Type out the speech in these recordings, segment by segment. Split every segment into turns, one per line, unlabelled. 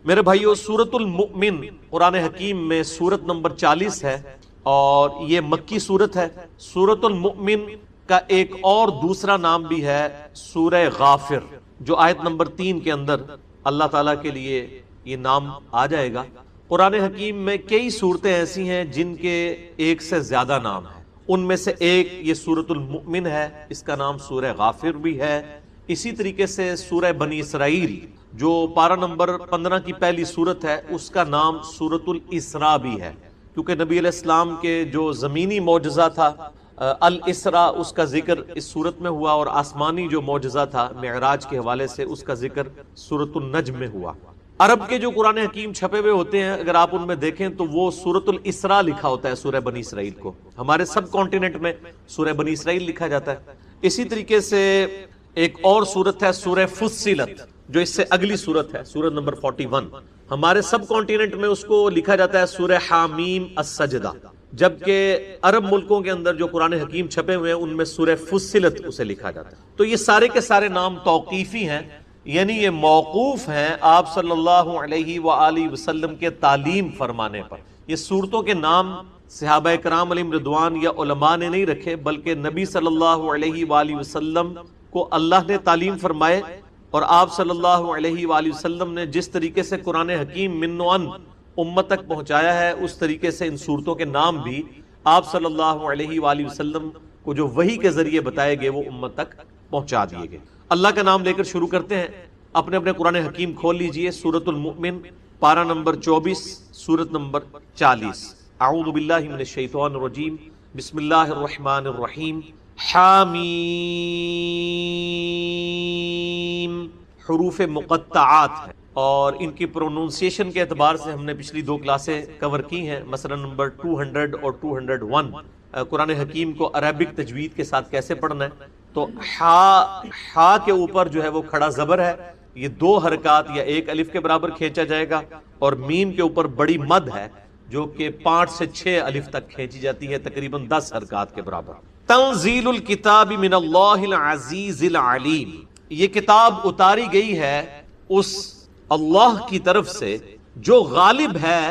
میرے بھائیو، سورۃ المؤمن قرآن حکیم میں سورت نمبر 40 ہے اور یہ مکی سورت ہے۔ سورۃ المؤمن کا ایک اور دوسرا نام بھی ہے سورہ غافر، جو آیت نمبر 3 کے اندر اللہ تعالیٰ کے لیے یہ نام آ جائے گا۔ قرآن حکیم میں کئی صورتیں ایسی ہیں جن کے ایک سے زیادہ نام ہیں، ان میں سے ایک یہ سورۃ المؤمن ہے، اس کا نام سورہ غافر بھی ہے۔ اسی طریقے سے سورہ بنی اسرائیل جو پارہ نمبر 15 کی پہلی سورت ہے، اس کا نام سورۃ الاسراء بھی ہے، کیونکہ نبی علیہ السلام کے جو زمینی معجزہ تھا الاسراء، اس کا ذکر اس سورت میں ہوا، اور آسمانی جو معجزہ تھا معراج کے حوالے سے، اس کا ذکر سورۃ النجم میں ہوا۔ عرب کے جو قرآن حکیم چھپے ہوئے ہوتے ہیں، اگر آپ ان میں دیکھیں تو وہ سورۃ الاسراء لکھا ہوتا ہے سورہ بنی اسرائیل کو۔ ہمارے سب کانٹیننٹ میں سورہ بنی اسرائیل لکھا جاتا ہے۔ اسی طریقے سے ایک اور سورت ہے سورہ فصلت، جو اس سے اگلی سورت ہے، سورت نمبر 41۔ ہمارے سب کانٹیننٹ میں اس کو لکھا جاتا ہے سورہ حامیم السجدہ، جبکہ عرب ملکوں کے اندر جو قرآن حکیم چھپے ہوئے ہیں ان میں سورہ فصلت اسے لکھا جاتا ہے۔ تو یہ سارے کے سارے نام توقیفی ہیں، یعنی یہ موقوف ہیں آپ صلی اللہ علیہ وآلہ وسلم کے تعلیم فرمانے پر۔ یہ صورتوں کے نام صحابہ کرام علیہم رضوان یا علماء نے نہیں رکھے، بلکہ نبی صلی اللہ علیہ وآلہ وسلم کو اللہ نے تعلیم فرمائے، اور آپ صلی اللہ علیہ وآلہ وسلم نے جس طریقے سے قرآن حکیم من و عن امت تک پہنچایا ہے، اس طریقے سے ان صورتوں کے نام بھی آپ صلی اللہ علیہ وآلہ وسلم کو جو وحی کے ذریعے بتائے گئے وہ امت تک پہنچا دیے گئے۔ اللہ کا نام لے کر شروع کرتے ہیں۔ اپنے اپنے قرآن حکیم کھول لیجئے، سورۃ المؤمن پارہ نمبر 24، سورت نمبر 40۔ اعوذ باللہ من الشیطان الرجیم، بسم اللہ الرحمن الرحیم۔ حامیم، حروف مقطعات ہیں اور ان کی پروننسیشن کے اعتبار سے ہم نے پچھلی 2 کلاسیں کور کی ہیں، مثلا نمبر 200 اور 201 قرآن حکیم کو عربک تجوید کے ساتھ کیسے پڑھنا ہے۔ تو ہا کے اوپر جو ہے وہ کھڑا زبر ہے، یہ 2 حرکات یا 1 الف کے برابر کھینچا جائے گا، اور میم کے اوپر بڑی مد ہے جو کہ 5 سے 6 الف تک کھینچی جاتی ہے، تقریباً 10 حرکات کے برابر۔ تنزیل الکتاب من اللہ العزیز العلیم، یہ کتاب اتاری گئی ہے اس اللہ کی طرف سے جو غالب ہے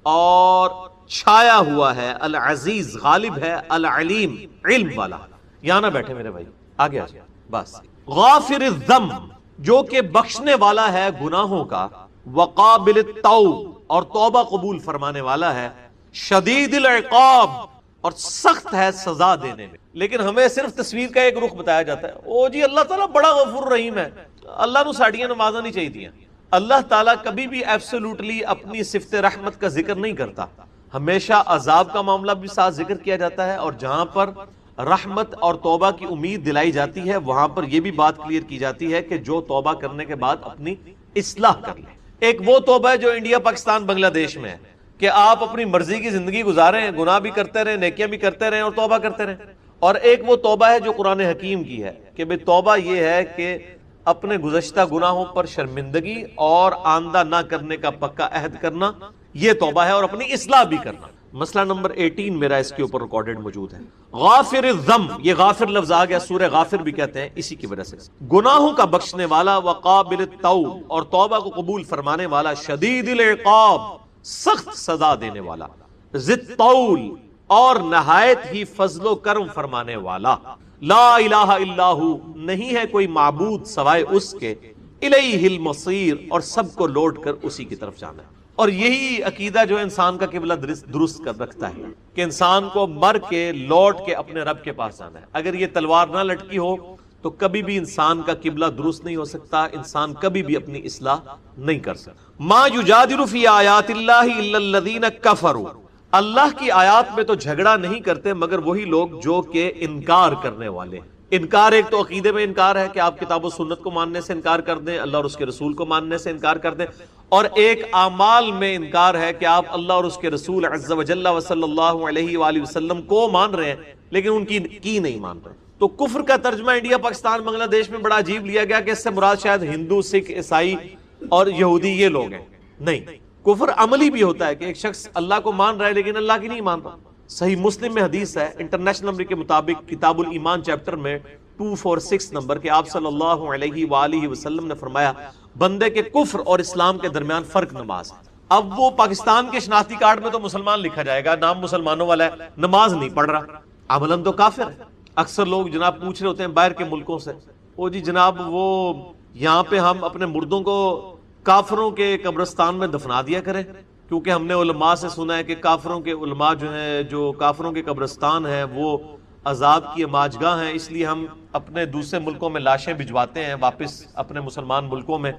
اور چھایا ہوا ہے، العزیز غالب ہے، العلیم علم والا۔ یہاں نہ بیٹھے میرے بھائی، آگے آ جائے بس۔ غافر الذنب، جو کہ بخشنے والا ہے گناہوں کا، وقابل التوب، اور توبہ قبول فرمانے والا ہے، شدید العقاب، اور سخت ہے سزا دینے میں۔ لیکن ہمیں صرف تصویر کا ایک رخ بتایا جاتا ہے، او جی اللہ تعالیٰ بڑا غفور رحیم ہے، اللہ نو ساڑیاں نمازاں نہیں چاہیے تھیاں۔ اللہ تعالیٰ کبھی بھی ایبسولوٹلی اپنی صفت رحمت کا ذکر نہیں کرتا، ہمیشہ عذاب کا معاملہ بھی ساتھ ذکر کیا جاتا ہے، اور جہاں پر رحمت اور توبہ کی امید دلائی جاتی ہے وہاں پر یہ بھی بات کلیئر کی جاتی ہے کہ جو توبہ کرنے کے بعد اپنی اصلاح کر لے۔ ایک وہ توبہ ہے جو انڈیا پاکستان بنگلہ دیش میں ہے کہ آپ اپنی مرضی کی زندگی گزاریں، گناہ بھی کرتے رہیں، نیکیاں بھی کرتے رہیں اور توبہ کرتے رہیں۔ اور ایک وہ توبہ ہے جو قرآن حکیم کی ہے کہ بے توبہ یہ ہے کہ اپنے گزشتہ گناہوں پر شرمندگی اور آئندہ نہ کرنے کا پکا عہد کرنا، یہ توبہ ہے، اور اپنی اصلاح بھی کرنا۔ مسئلہ نمبر 18 میرا اس کے اوپر ریکارڈڈ موجود ہے۔ غافر الذنب، یہ غافر لفظ آ گیا، سورہ غافر بھی کہتے ہیں اسی کی وجہ سے، گناہوں کا بخشنے والا، وقابل التوب، اور توبہ کو قبول فرمانے والا، شدید العقاب، سخت سزا دینے والا، ذی الطول، اور نہایت ہی فضل و کرم فرمانے والا، لا الہ الا ہو، نہیں ہے کوئی معبود سوائے اس کے، الیہ المصیر، اور سب کو لوٹ کر اسی کی طرف جانا ہے۔ اور یہی عقیدہ جو انسان کا قبلہ درست کر رکھتا ہے کہ انسان کو مر کے لوٹ کے اپنے رب کے پاس جانا ہے۔ اگر یہ تلوار نہ لٹکی ہو تو کبھی بھی انسان کا قبلہ درست نہیں ہو سکتا، انسان کبھی بھی اپنی اصلاح نہیں کر سکتا۔ ما یجادل فی آیات اللہ الا الذین کفروا، اللہ کی آیات میں تو جھگڑا نہیں کرتے مگر وہی لوگ جو کہ انکار کرنے والے ہیں۔ انکار ایک تو عقیدے میں انکار ہے کہ آپ کتاب و سنت کو ماننے سے انکار کر دیں، اللہ اور اس کے رسول کو ماننے سے انکار کر دیں، اور ایک اعمال میں انکار ہے کہ آپ اللہ اور اس کے رسول عز و جل و صلی اللہ علیہ وآلہ وسلم کو مان رہے ہیں لیکن ان کی نہیں مان رہے۔ تو کفر کا ترجمہ انڈیا پاکستان بنگلہ دیش میں بڑا عجیب لیا گیا کہ اس سے مراد شاید ہندو، سکھ، عیسائی اور یہودی یہ لوگ ہیں، نہیں، کفر عملی بھی ہوتا ہے کہ ایک شخص اللہ کو مان رہا ہے لیکن اللہ کی نہیں مان رہا۔ صحیح مسلم میں حدیث ہے، انٹرنیشنل نمبر کے مطابق کتاب الایمان چیپٹر میں 246 نمبر کہ آپ صلی اللہ علیہ وآلہ وسلم نے فرمایا بندے کے کفر اور اسلام کے درمیان فرق نماز ہے۔ اب وہ پاکستان کے شناختی کارڈ میں تو مسلمان لکھا جائے گا، نام مسلمانوں والا ہے، نماز نہیں پڑھ رہا، عملاً تو کافر ہے۔ اکثر لوگ جناب پوچھ رہے ہوتے ہیں باہر کے ملکوں سے، او جی جناب وہ یہاں پہ ہم اپنے مردوں کو کافروں کے قبرستان میں دفنا دیا کریں، کیونکہ ہم نے علماء سے سنا ہے کہ کافروں کے علماء جو ہیں، جو کافروں کے قبرستان ہیں وہ عذاب کی اماجگاہ ہیں، اس لیے ہم اپنے دوسرے ملکوں میں لاشیں بھجواتے ہیں واپس اپنے مسلمان ملکوں میں،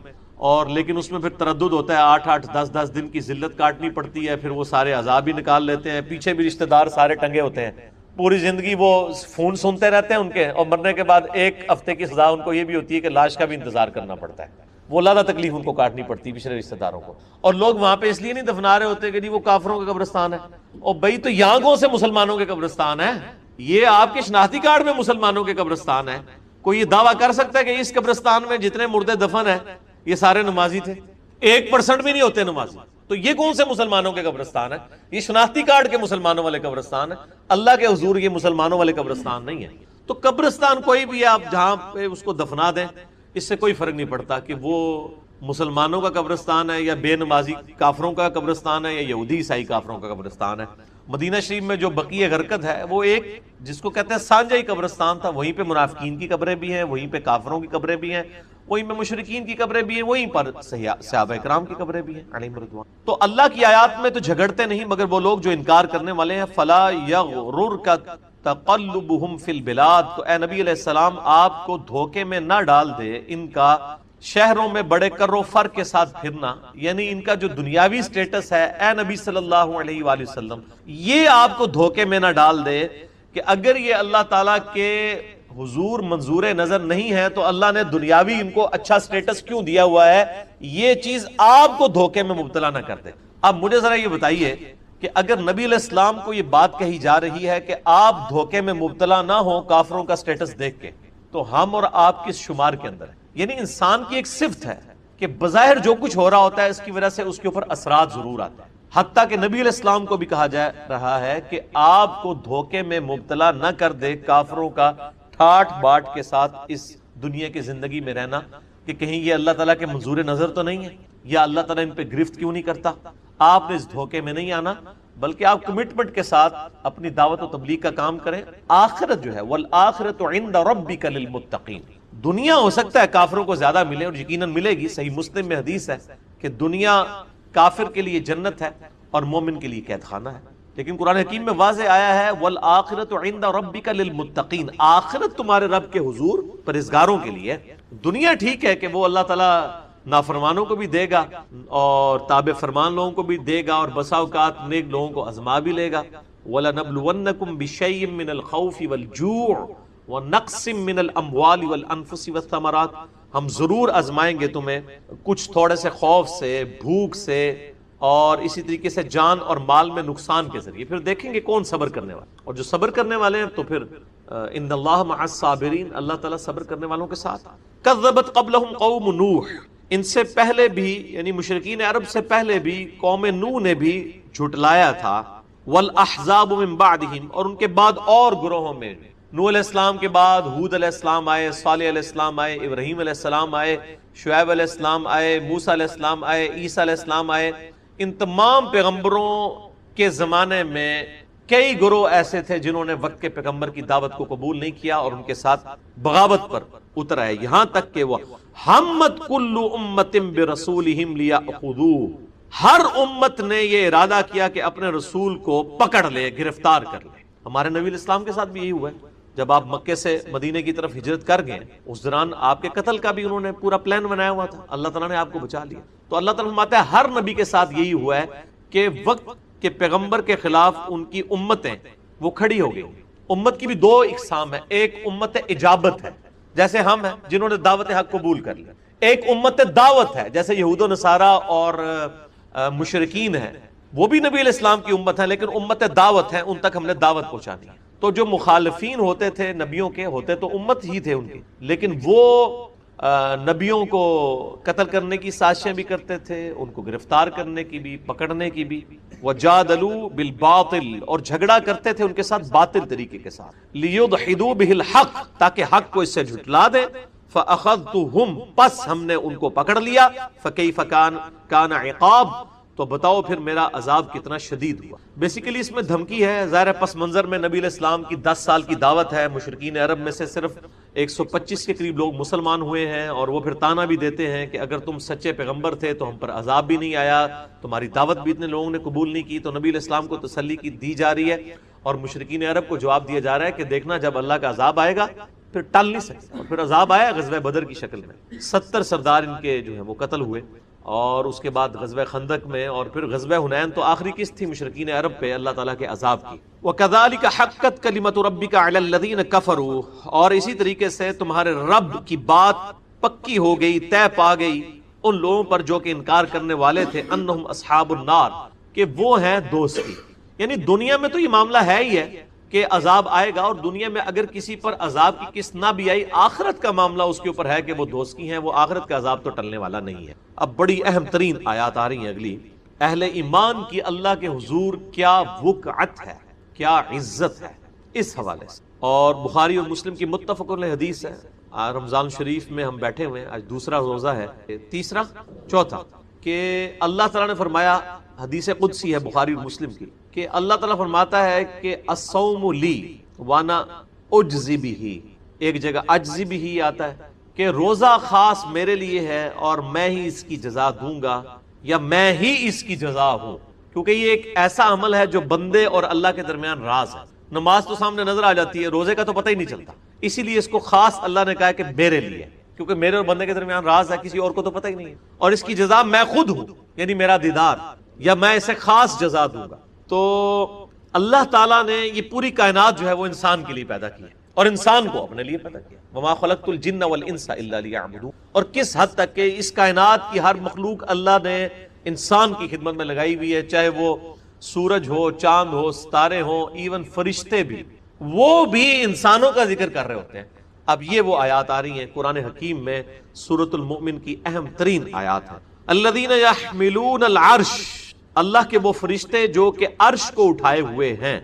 اور لیکن اس میں پھر تردد ہوتا ہے، 8 10 دن کی ذلت کاٹنی پڑتی ہے، پھر وہ سارے عذاب ہی نکال لیتے ہیں، پیچھے بھی رشتہ دار سارے ٹنگے ہوتے ہیں، پوری زندگی وہ فون سنتے رہتے ہیں ان کے، اور مرنے کے بعد 1 ہفتے کی سزا ان کو یہ بھی ہوتی ہے کہ لاش کا بھی انتظار کرنا پڑتا ہے، وہ زیادہ تکلیف ان کو کاٹنی پڑتی ہے پچھلے رشتہ داروں کو، اور لوگ وہاں پہ اس لیے نہیں دفنا رہے ہوتے کہ جی وہ کافروں کا قبرستان ہے، اور بھائی تو یہاں کون سے مسلمانوں کے قبرستان ہے؟ یہ آپ کے شناختی کارڈ میں مسلمانوں کے قبرستان ہے۔ کوئی یہ دعویٰ کر سکتا ہے کہ اس قبرستان میں جتنے مردے دفن ہیں یہ سارے نمازی تھے؟ 1% بھی نہیں ہوتے نمازی، تو یہ کون سے مسلمانوں کے قبرستان ہے؟ یہ شناختی کارڈ کے مسلمانوں والے قبرستان ہے، اللہ کے حضور یہ مسلمانوں والے قبرستان نہیں ہے۔ تو قبرستان کوئی بھی آپ جہاں پہ اس کو دفنا دیں، اس سے کوئی فرق نہیں پڑتا کہ وہ مسلمانوں کا قبرستان ہے یا بے نمازی کافروں کا قبرستان ہے یا یہودی عیسائی کافروں کا قبرستان ہے۔ مدینہ شریف میں جو بقیع غرقد ہے وہ ایک جس کو کہتے ہیں سانجائی قبرستان تھا، وہیں پہ منافقین کی قبریں بھی ہیں، وہیں پہ کافروں کی قبریں بھی ہیں، وہیں پہ مشرکین کی قبریں بھی ہیں، وہیں پر صحابہ کرام کی قبریں بھی ہیں علیہم رضوان۔ تو اللہ کی آیات میں تو جھگڑتے نہیں، مگر وہ لوگ جو انکار کرنے والے ہیں فلا یغررک تقلبہم فی البلاد، تو اے نبی علیہ السلام آپ کو دھوکے میں نہ ڈال دے ان کا شہروں میں بڑے کر و فر کے ساتھ پھرنا، یعنی ان کا جو دنیاوی سٹیٹس ہے اے نبی صلی اللہ علیہ وآلہ وسلم، یہ آپ کو دھوکے میں نہ ڈال دے کہ اگر یہ اللہ تعالیٰ کے حضور منظور نظر نہیں ہے تو اللہ نے دنیاوی ان کو اچھا سٹیٹس کیوں دیا ہوا ہے، یہ چیز آپ کو دھوکے میں مبتلا نہ کر دے۔ اب مجھے ذرا یہ بتائیے کہ اگر نبی علیہ السلام کو یہ بات کہی جا رہی ہے کہ آپ دھوکے میں مبتلا نہ ہو کافروں کا سٹیٹس دیکھ کے، تو ہم اور آپ کس شمار کے اندر ہیں؟ یعنی انسان کی ایک صفت ہے کہ بظاہر جو کچھ ہو رہا ہوتا ہے اس کی وجہ سے اس کے اوپر اثرات ضرور آتے ہیں، حتیٰ کہ نبی علیہ السلام کو بھی کہا جا رہا ہے کہ آپ کو دھوکے میں مبتلا نہ کر دے کافروں کا ٹھاٹ باٹ کے ساتھ اس دنیا کی زندگی میں رہنا، کہ کہیں یہ اللہ تعالیٰ کے منظور نظر تو نہیں ہے، یا اللہ تعالیٰ ان پہ گرفت کیوں نہیں کرتا۔ آپ نے اس دھوکے میں نہیں آنا، بلکہ آپ کمٹمنٹ کے ساتھ اپنی دعوت و تبلیغ کا کام کریں۔ آخرت جو ہے والآخرۃ عند ربک للمتقین، دنیا ہو سکتا ہے کافروں کو زیادہ ملے، اور یقیناً ملے گی، صحیح مسلم میں حدیث ہے کہ دنیا کافر کے لیے جنت ہے اور مومن کے لیے قید خانہ ہے، لیکن قرآن حکیم میں واضح آیا ہے والآخرۃ عند ربک للمتقین، آخرت تمہارے رب کے حضور پرہیزگاروں کے لیے۔ دنیا ٹھیک ہے کہ وہ اللہ تعالیٰ نافرمانوں کو بھی دے گا اور تابع فرمان لوگوں کو بھی دے گا، اور بسا اوقات نیک لوگوں کو آزما بھی لے گا۔ وَلَنَبْلُوَنَّكُمْ بِشَيْءٍ مِّنَ الْخَوْفِ وَالْجُوعِ وَنَقْصٍ مِّنَ الْأَمْوَالِ وَالْأَنفُسِ وَالثَّمَرَاتِ، ہم ضرور آزمائیں گے تمہیں کچھ تھوڑے سے خوف سے، بھوک سے، اور اسی طریقے سے جان اور مال میں نقصان کے ذریعے۔ پھر دیکھیں گے کون صبر کرنے والے، اور جو صبر کرنے والے ہیں تو پھر ان اللہ مع الصابرین، اللہ تعالیٰ صبر کرنے والوں کے ساتھ۔ کذبت قبلہم قوم نوح، ان سے پہلے بھی یعنی مشرکین عرب سے پہلے بھی قوم نوح نے بھی جھٹلایا تھا، والاحزاب من بعدہم، اور ان کے بعد اور گروہوں میں، نوح علیہ السلام کے بعد ہود علیہ السلام آئے، صالح علیہ السلام آئے، ابراہیم علیہ السلام آئے، شعیب علیہ السلام آئے، موسیٰ علیہ السلام آئے، عیسیٰ علیہ السلام آئے۔ ان تمام پیغمبروں کے زمانے میں کئی گروہ ایسے تھے جنہوں نے وقت کے پیغمبر کی دعوت کو قبول نہیں کیا اور ان کے ساتھ بغاوت پر اتر آئے، یہاں تک کہ وہ ہمت کل امت برسولہم لیأخذوہ، ہر امت نے یہ ارادہ کیا کہ اپنے رسول کو پکڑ لے، گرفتار کر لے۔ ہمارے نبی علیہ السلام کے ساتھ بھی یہی ہوا ہے، جب آپ مکے سے مدینے کی طرف ہجرت کر گئے اس دوران آپ کے قتل کا بھی انہوں نے پورا پلان بنایا ہوا تھا، اللہ تعالیٰ نے آپ کو بچا لیا۔ تو اللہ تعالیٰ فرماتا ہے ہر نبی کے ساتھ یہی ہوا ہے کہ وقت کے پیغمبر کے خلاف ان کی امتیں وہ کھڑی ہو گئی۔ امت کی بھی دو اقسام ہے، ایک امت اجابت ہے جیسے ہم ہیں جنہوں نے دعوت حق قبول کر لیا، ایک امت دعوت ہے جیسے یہود و نصارہ اور مشرکین ہیں، وہ بھی نبی علیہ السلام کی امت ہے لیکن امت دعوت ہے، ان تک ہم نے دعوت پہنچانی ہے۔ تو جو مخالفین ہوتے تھے نبیوں کے، ہوتے تو امت ہی تھے ان کی، لیکن وہ نبیوں کو قتل کرنے کی سازشیں بھی کرتے تھے، ان کو گرفتار کرنے کی بھی، پکڑنے کی بھی۔ وجادلوا بالباطل، اور جھگڑا کرتے تھے ان کے ساتھ باطل طریقے کے ساتھ، لیدحضوا به الحق، تاکہ حق کو اس سے جھٹلا دیں، فاخذتهم، پس ہم نے ان کو پکڑ لیا، فکیف کان عقاب، تو بتاؤ پھر میرا عذاب کتنا شدید ہوا۔ بیسیکلی اس میں دھمکی ہے، ظاہر پس منظر میں نبی علیہ السلام کی 10 سال کی دعوت ہے، مشرکین عرب میں سے صرف 125 کے قریب لوگ مسلمان ہوئے ہیں، اور وہ پھر تانا بھی دیتے ہیں کہ اگر تم سچے پیغمبر تھے تو ہم پر عذاب بھی نہیں آیا، تمہاری دعوت بھی اتنے لوگوں نے قبول نہیں کی۔ تو نبی علیہ السلام کو تسلی کی دی جا رہی ہے، اور مشرکین عرب کو جواب دیا جا رہا ہے کہ دیکھنا جب اللہ کا عذاب آئے گا پھر ٹل نہیں سکتا، اور پھر عذاب آیا غزوہ بدر کی شکل میں، 70 سردار ان کے جو ہیں وہ قتل ہوئے، اور اس کے بعد غزوہ خندق میں، اور پھر غزوہ حنین تو آخری قسط تھی مشرکین عرب پہ اللہ تعالیٰ کے عذاب کی۔ وَكَذَلِكَ حَقَّتْ كَلِمَةُ رَبِّكَ عَلَى الَّذِينَ كَفَرُوا، اور اسی طریقے سے تمہارے رب کی بات پکی ہو گئی، طے پا گئی ان لوگوں پر جو کہ انکار کرنے والے تھے، انہم اصحاب النار، کہ وہ ہیں دوزخی۔ یعنی دنیا میں تو یہ معاملہ ہے ہی ہے کہ عذاب آئے گا، اور دنیا میں اگر کسی پر عذاب کی قسط نہ بھی آئی، آخرت کا معاملہ اس کے اوپر ہے کہ وہ دوزخی ہیں، وہ آخرت کا عذاب تو ٹلنے والا نہیں ہے۔ اب بڑی اہم ترین آیات آ رہی ہیں اگلی، اہل ایمان کی اللہ کے حضور کیا وقعت ہے، کیا عزت ہے، اس حوالے سے۔ اور بخاری اور مسلم کی متفق علیہ حدیث ہے، رمضان شریف میں ہم بیٹھے ہوئے ہیں، آج دوسرا روزہ ہے، تیسرا چوتھا، کہ اللہ تعالیٰ نے فرمایا، حدیث قدسی ہے بخاری اور مسلم کی، کہ اللہ تعالیٰ فرماتا ہے کہ الصوم لی وانا اجزی بھی، ایک جگہ اجزی بھی آتا ہے کہ روزہ خاص میرے لیے ہے اور میں ہی اس کی جزا دوں گا، یا میں ہی اس کی جزا ہوں، کیونکہ یہ ایک ایسا عمل ہے جو بندے اور اللہ کے درمیان راز ہے۔ نماز تو سامنے نظر آ جاتی ہے، روزے کا تو پتہ ہی نہیں چلتا، اسی لیے اس کو خاص اللہ نے کہا کہ میرے لیے، کیونکہ میرے اور بندے کے درمیان راز ہے، کسی اور کو تو پتہ ہی نہیں ہے، اور اس کی جزا میں خود ہوں، یعنی میرا دیدار، یا میں اسے خاص جزا دوں گا۔ تو اللہ تعالیٰ نے یہ پوری کائنات جو ہے وہ انسان کے لیے پیدا کی ہے، اور انسان کو اپنے لیے پیدا کیا، وما خلقت الجن والانس الا لیعبدون، اور کس حد تک کہ اس کائنات کی ہر مخلوق اللہ نے انسان کی خدمت میں لگائی ہوئی ہے، چاہے وہ سورج ہو، چاند ہو، ستارے ہوں، ایون فرشتے بھی، وہ بھی انسانوں کا ذکر کر رہے ہوتے ہیں۔ اب یہ وہ آیات آ رہی ہیں قرآن حکیم میں، سورۃ المؤمن کی اہم ترین آیات ہیں۔ الذین یحملون العرش، اللہ کے وہ فرشتے جو کہ عرش کو اٹھائے ہوئے ہیں،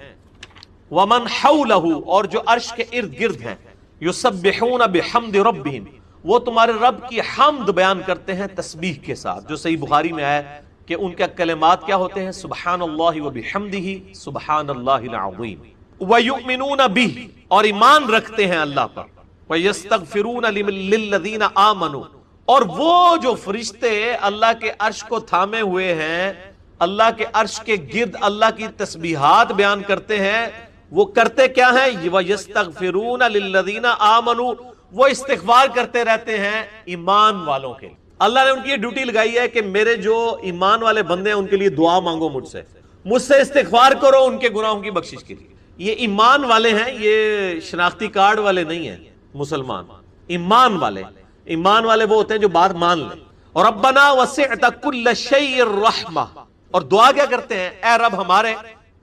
ومن حولہ، اور جو عرش کے ارد گرد ہیں، یسبحون بحمد ربہم، وہ تمہارے رب کی حمد بیان کرتے ہیں تسبیح کے ساتھ، جو صحیح بخاری میں آیا کہ ان کے کلمات کیا ہوتے ہیں، سبحان اللہ وبحمدہ سبحان اللہ العظیم، ویؤمنون بہ، اور ایمان رکھتے ہیں اللہ پر، ویستغفرون للذین آمنوا، اور وہ جو فرشتے اللہ کے عرش کو تھامے ہوئے ہیں، اللہ کے عرش کے گرد اللہ کی تسبیحات بیان کرتے ہیں، وہ کرتے کیا ہیں، وَيَسْتَغْفِرُونَ لِلَّذِينَ آمَنُوا، وہ استغفار کرتے رہتے ہیں ایمان والوں کے لیے۔ اللہ نے ان کی یہ ڈیوٹی لگائی ہے کہ میرے جو ایمان والے بندے ہیں ان کے لیے دعا مانگو، مجھ سے استغفار کرو ان کے گناہوں کی بخشش کے لیے۔ یہ ایمان والے ہیں، یہ شناختی کارڈ والے نہیں ہیں مسلمان، ایمان والے۔ ایمان والے وہ ہوتے ہیں جو بات مان لیں۔ اور ربنا وسعت کل شیء الرحمہ، اور دعا کیا کرتے ہیں، اے رب ہمارے،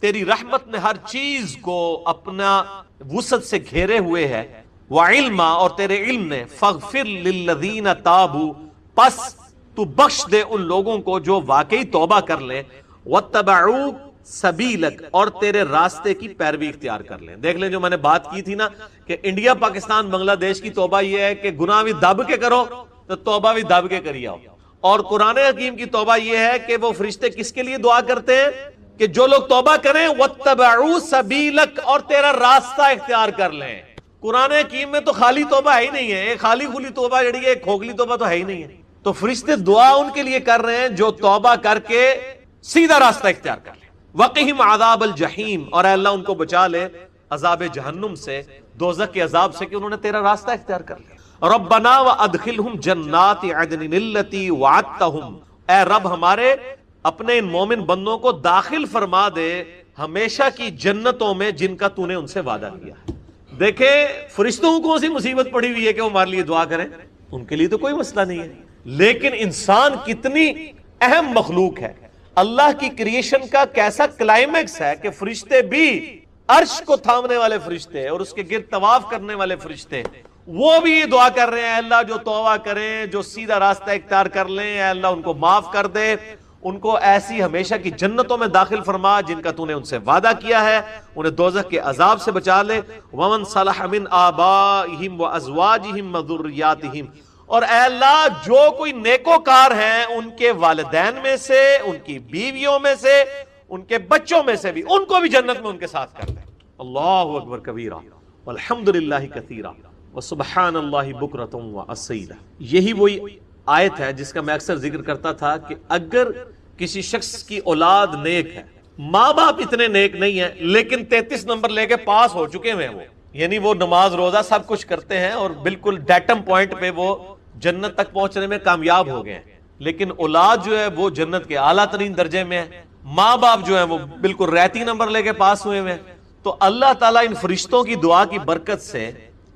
تیری رحمت نے ہر چیز کو اپنا وسعت سے گھیرے ہوئے ہے، وعلما، اور تیرے علم نے، فاغفر للذین تابوا، پس تو بخش دے ان لوگوں کو جو واقعی توبہ کر لیں، واتبعوا سبیلک، اور تیرے راستے کی پیروی اختیار کر لیں۔ دیکھ لیں جو میں نے بات کی تھی نا کہ انڈیا پاکستان بنگلہ دیش کی توبہ یہ ہے کہ گناہ بھی دب کے کرو تو توبہ بھی دب کے کری آؤ، اور قرآن حکیم کی توبہ یہ ہے کہ وہ فرشتے کس کے لیے دعا کرتے ہیں کہ جو لوگ توبہ کریں، واتبعوا سبیلک، اور تیرا راستہ اختیار کر لیں۔ قرآن حکیم میں تو خالی توبہ ہے ہی نہیں ہے، ایک خالی کھلی توبہ جڑی ہے، ایک کھوکھلی توبہ تو ہے ہی نہیں ہے۔ تو فرشتے دعا ان کے لیے کر رہے ہیں جو توبہ کر کے سیدھا راستہ اختیار کر لیں۔ وقہم عذاب الجحیم، اور اے اللہ ان کو بچا لے عذاب جہنم سے، دوزخ کے عذاب سے، کہ انہوں نے تیرا راستہ اختیار کر لیا۔ ربنا وادخلہم جنات عدن التی وعدتہم، اے رب ہمارے اپنے ان مومن بندوں کو داخل فرما دے ہمیشہ کی جنتوں میں جن کا تو نے ان سے وعدہ کیا ہے۔ دیکھیں فرشتوں کو سی مصیبت پڑی ہوئی ہے کہ وہ ہمارے لیے دعا کریں، ان کے لیے تو کوئی مسئلہ نہیں ہے، لیکن انسان کتنی اہم مخلوق ہے، اللہ کی کریشن کا کیسا کلائمیکس ہے کہ فرشتے بھی، عرش کو تھامنے والے فرشتے اور اس کے گرد طواف کرنے والے فرشتے، وہ بھی یہ دعا کر رہے ہیں، اے اللہ جو توبہ کریں، جو سیدھا راستہ اختیار کر لیں، اے اللہ ان کو معاف کر دے، ان کو ایسی ہمیشہ کی جنتوں میں داخل فرما جن کا تو نے ان سے وعدہ کیا ہے، انہیں دوزخ کے عذاب سے بچا لے۔ وَمَنْ صَلَحَ مِنْ آبَائِهِمْ وَأَزْوَاجِهِمْ وَذُرِّيَّاتِهِمْ، اور اے اللہ جو کوئی نیکوکار ہیں ان کے والدین میں سے، ان کی بیویوں میں سے، ان کے بچوں میں سے بھی، ان کو بھی جنت میں ان کے ساتھ کر دیں۔ اللہ اکبر کبیرہ والحمدللہ کثیرہ وسبحان اللہ بکرۃ واسیلہ۔ یہی وہی آیت ہے جس کا میں اکثر ذکر کرتا تھا کہ اگر کسی شخص کی اولاد نیک ہے، ماں باپ اتنے نیک نہیں ہیں لیکن 33 نمبر لے کے پاس ہو چکے ہیں، وہ یعنی وہ نماز روزہ سب کچھ کرتے ہیں اور بالکل ڈیٹم پوائنٹ پہ وہ جنت تک پہنچنے میں کامیاب ہو گئے ہیں، لیکن اولاد جو ہے وہ جنت کے اعلیٰ ترین درجے میں ہے، ماں باپ جو ہیں وہ بالکل ریتی نمبر لے کے پاس ہوئے ہیں، تو اللہ تعالیٰ ان فرشتوں کی دعا کی برکت سے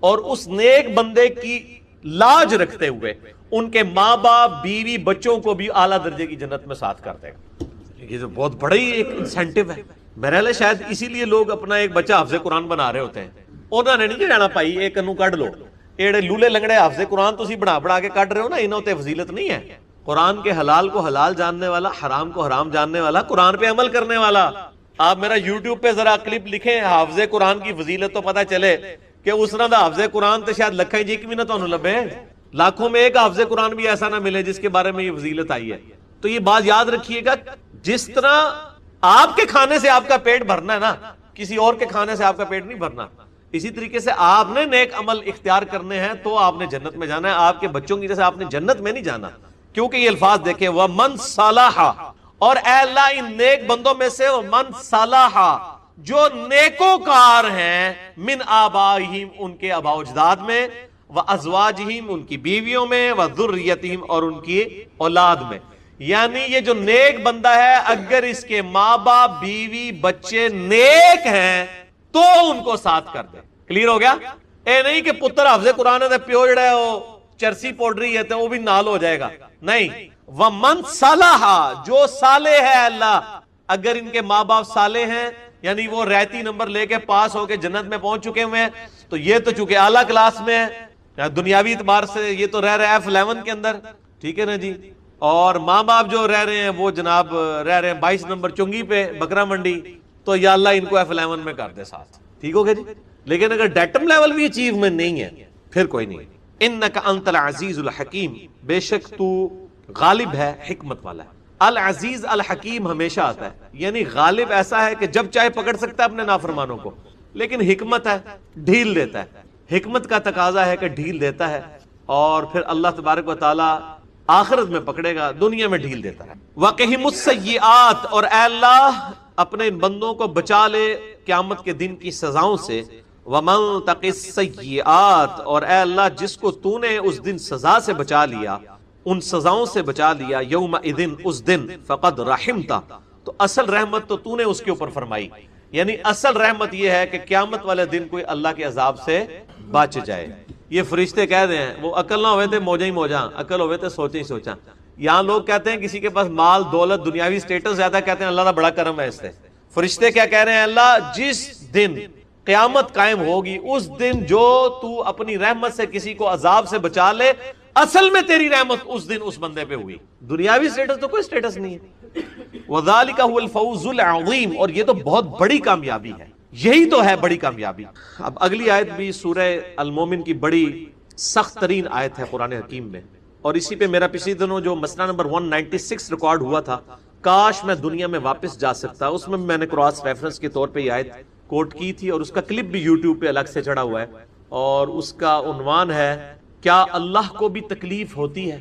اور اس نیک بندے کی لاج رکھتے ہوئے ان کے ماں باپ بیوی بچوں کو بھی اعلیٰ درجے کی جنت میں ساتھ کر دے گا۔ یہ تو بہت بڑی ایک انسینٹو ہے۔ میرے لئے شاید اسی لیے لوگ اپنا ایک بچہ حافظ قرآن بنا رہے ہوتے ہیں، انہوں نے نہیں جانا پائی ایک کنو کٹ لو، ایڑے لولے لنگڑے حافظ قرآن تسی بڑا کے کٹ رہے ہو نا، انہوں تے فضیلت نہیں ہے۔ قرآن کے حلال کو حلال جاننے والا، حرام کو حرام جاننے والا، قرآن پہ عمل کرنے والا۔ آپ میرا یوٹیوب پہ ذرا کلپ لکھیں حافظ قرآن کی فضیلت تو پتہ چلے کہ اس طرح دا حافظ قرآن تے شاید لکھیں جی کی بھی نہ تو لبے، لاکھوں میں ایک حافظ قرآن بھی ایسا نہ ملے جس کے بارے میں یہ فضیلت آئی ہے۔ تو یہ بات یاد رکھیے گا، جس طرح آپ کے کھانے سے آپ کا پیٹ بھرنا ہے نا، کسی اور کے کھانے سے آپ کا پیٹ نہیں بھرنا، اسی طریقے سے آپ نے نیک عمل اختیار کرنے ہیں تو آپ نے جنت میں جانا ہے، آپ کے بچوں کی جیسے آپ نے جنت میں نہیں جانا، کیونکہ یہ الفاظ دیکھیں وَمَنْ صَلَحَ، اور اے اللہ ان نیک بندوں میں سے وَمَنْ صَلَحَ جو نیکوکار ہیں، من آبائہم ان کے آباء و اجداد میں، وَأَزْوَاجِهِمْ ان کی بیویوں میں، وَذُرِّيَّتِهِمْ اور ان کی اولاد میں، یعنی یہ جو نیک بندہ ہے اگر اس کے ماں باپ بیوی بچے نیک ہیں تو ان کو ساتھ کر دے۔ کلیئر ہو گیا؟ اے نہیں کہ پتر حافظ قرآن ہے پیو جڑا ہے وہ چرسی پوڈری ہے تو وہ بھی نال ہو جائے گا، نہیں۔ وَمَنْ صَلَحَ جو صالح ہے اللہ، اگر ان کے ماں باپ صالح ہیں یعنی وہ ریتی نمبر لے کے پاس ہو کے جنت میں پہنچ چکے ہوئے ہیں، تو یہ تو چونکہ اعلیٰ کلاس میں ہے، دنیاوی اعتبار سے یہ تو رہ رہے ہیں F11 کے اندر، ٹھیک ہے نا جی، اور ماں باپ جو رہ رہے ہیں وہ جناب رہ رہے ہیں 22 نمبر چنگی پہ بکرا منڈی، تو یا اللہ ان کو F11 میں کر دے ساتھ، ٹھیک ہو گیا جی۔ لیکن اگر ڈیٹم لیول بھی اچیومنٹ نہیں ہے پھر کوئی نہیں۔ انک انت العزیز الحکیم، بے شک تو غالب ہے حکمت والا ہے۔ العزیز الحکیم ہمیشہ آتا ہے، یعنی غالب ایسا ہے کہ جب چاہے پکڑ سکتا ہے اپنے نافرمانوں کو، لیکن حکمت ہے ڈھیل دیتا ہے، حکمت کا تقاضا ہے کہ ڈھیل دیتا ہے، اور پھر اللہ تبارک و تعالی آخرت میں پکڑے گا، دنیا میں ڈھیل دیتا ہے۔ وَقِهِمُ السَّيِّئَاتِ اور اے اللہ اپنے ان بندوں کو بچا لے قیامت کے دن کی سزاؤں سے۔ وَمَن تَقِ السَّيِّئَاتِ اور اے اللہ جس کو تو نے اس دن سزا سے بچا لیا، ان سزاؤں سے بچا لیا، یومئذ اس دن، فقد رحمتا تو اصل رحمت تو نے اس کے اوپر فرمائی، یعنی اصل رحمت یہ ہے کہ قیامت والے دن کوئی اللہ کے عذاب سے بچ جائے۔ یہ فرشتے کہہ دیں وہ عقل نہ ہوئے تھے موجہ ہی موجہ، عقل ہوئے تھے سوچیں ہی سوچاں۔ یہاں لوگ کہتے ہیں کسی کے پاس مال دولت دنیاوی سٹیٹس زیادہ، کہتے ہیں اللہ کا بڑا کرم ہے اس سے۔ فرشتے کیا کہہ رہے ہیں؟ اللہ جس دن قیامت قائم ہوگی اس دن جو تو اپنی رحمت سے کسی کو عذاب سے بچا لے، اصل میں تیری رحمت اس دن اس بندے پہ ہوئی، دنیاوی سٹیٹس تو کوئی سٹیٹس نہیں ہے۔ وَذَلِكَ هُوَ الْفَوْزُ الْعَظِيمُ اور یہ تو بہت بڑی کامیابی ہے، یہی تو ہے بڑی کامیابی۔ اب اگلی آیت بھی سورہ المومن کی بڑی سخت ترین آیت ہے قرآن حکیم میں، اور اسی پہ میرا پچھلی دنوں جو مسئلہ نمبر 196 ریکارڈ ہوا تھا، کاش میں دنیا میں واپس جا سکتا، اس میں میں نے کراس ریفرنس کے طور پہ یہ آیت کوٹ کی تھی، اور اس کا کلپ بھی یوٹیوب پہ الگ سے چڑھا ہوا ہے، اور اس کا عنوان ہے کیا اللہ کو بھی تکلیف ہوتی ہے؟